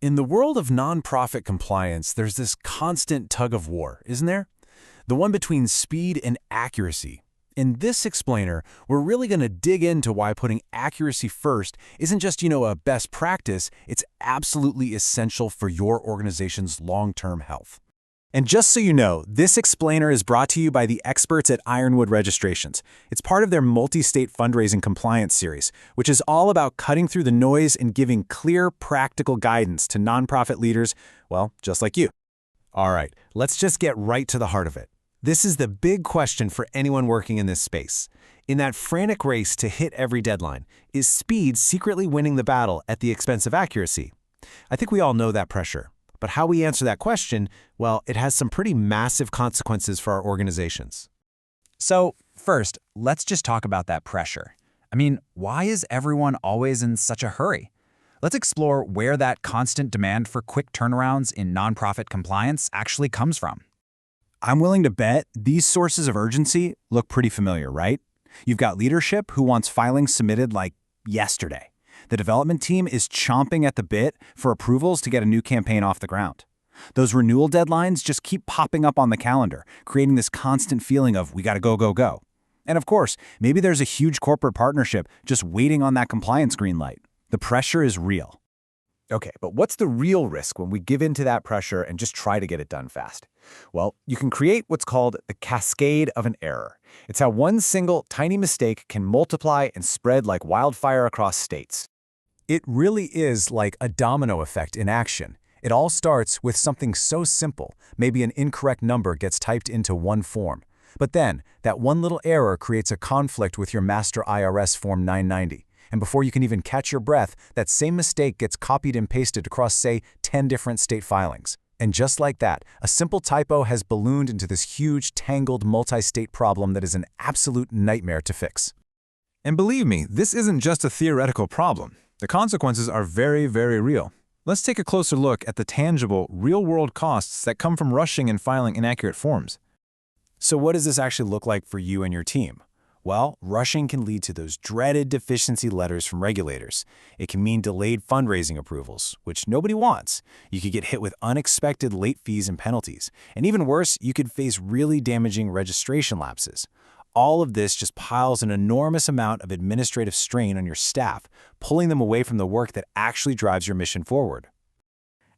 In the world of nonprofit compliance, there's this constant tug of war, isn't there? The one between speed and accuracy. In this explainer, we're really going to dig into why putting accuracy first isn't just, a best practice, it's absolutely essential for your organization's long-term health. And just so you know, this explainer is brought to you by the experts at Ironwood Registrations. It's part of their multi-state fundraising compliance series, which is all about cutting through the noise and giving clear, practical guidance to nonprofit leaders, well, just like you. All right, let's just get right to the heart of it. This is the big question for anyone working in this space. In that frantic race to hit every deadline, is speed secretly winning the battle at the expense of accuracy? I think we all know that pressure. But how we answer that question, well, it has some pretty massive consequences for our organizations. So, first, let's just talk about that pressure. I mean, why is everyone always in such a hurry? Let's explore where that constant demand for quick turnarounds in nonprofit compliance actually comes from. I'm willing to bet these sources of urgency look pretty familiar, right? You've got leadership who wants filings submitted like yesterday. The development team is chomping at the bit for approvals to get a new campaign off the ground. Those renewal deadlines just keep popping up on the calendar, creating this constant feeling of we gotta go, go, go. And of course, maybe there's a huge corporate partnership just waiting on that compliance green light. The pressure is real. Okay, but what's the real risk when we give in to that pressure and just try to get it done fast? Well, you can create what's called the cascade of an error. It's how one single tiny mistake can multiply and spread like wildfire across states. It really is like a domino effect in action. It all starts with something so simple, maybe an incorrect number gets typed into one form. But then, that one little error creates a conflict with your master IRS Form 990. And before you can even catch your breath, that same mistake gets copied and pasted across, say, 10 different state filings. And just like that, a simple typo has ballooned into this huge, tangled, multi-state problem that is an absolute nightmare to fix. And believe me, this isn't just a theoretical problem. The consequences are very, very real. Let's take a closer look at the tangible, real-world costs that come from rushing and filing inaccurate forms. So what does this actually look like for you and your team? Well, rushing can lead to those dreaded deficiency letters from regulators. It can mean delayed fundraising approvals, which nobody wants. You could get hit with unexpected late fees and penalties. And even worse, you could face really damaging registration lapses. All of this just piles an enormous amount of administrative strain on your staff, pulling them away from the work that actually drives your mission forward.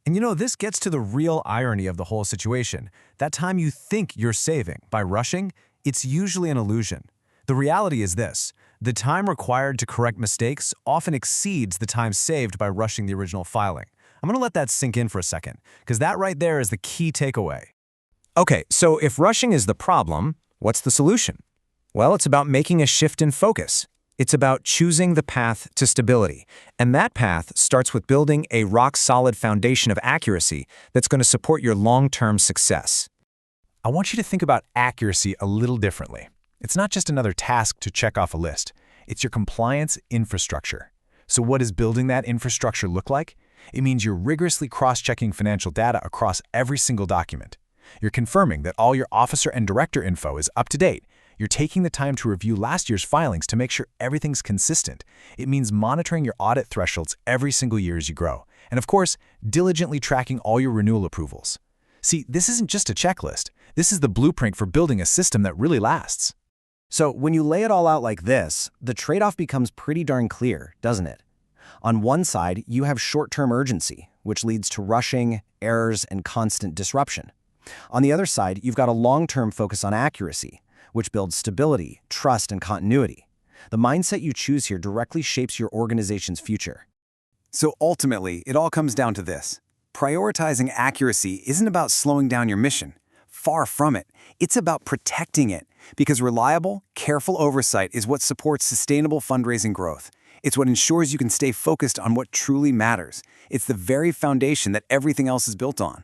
And this gets to the real irony of the whole situation. That time you think you're saving by rushing, it's usually an illusion. The reality is this: the time required to correct mistakes often exceeds the time saved by rushing the original filing. I'm going to let that sink in for a second, because that right there is the key takeaway. Okay, so if rushing is the problem, what's the solution? Well, it's about making a shift in focus. It's about choosing the path to stability. And that path starts with building a rock-solid foundation of accuracy that's going to support your long-term success. I want you to think about accuracy a little differently. It's not just another task to check off a list. It's your compliance infrastructure. So what does building that infrastructure look like? It means you're rigorously cross-checking financial data across every single document. You're confirming that all your officer and director info is up to date. You're taking the time to review last year's filings to make sure everything's consistent. It means monitoring your audit thresholds every single year as you grow. And of course, diligently tracking all your renewal approvals. See, this isn't just a checklist. This is the blueprint for building a system that really lasts. So when you lay it all out like this, the trade-off becomes pretty darn clear, doesn't it? On one side, you have short-term urgency, which leads to rushing, errors, and constant disruption. On the other side, you've got a long-term focus on accuracy, which builds stability, trust, and continuity. The mindset you choose here directly shapes your organization's future. So ultimately, it all comes down to this. Prioritizing accuracy isn't about slowing down your mission. Far from it. It's about protecting it, because reliable, careful oversight is what supports sustainable fundraising growth. It's what ensures you can stay focused on what truly matters. It's the very foundation that everything else is built on.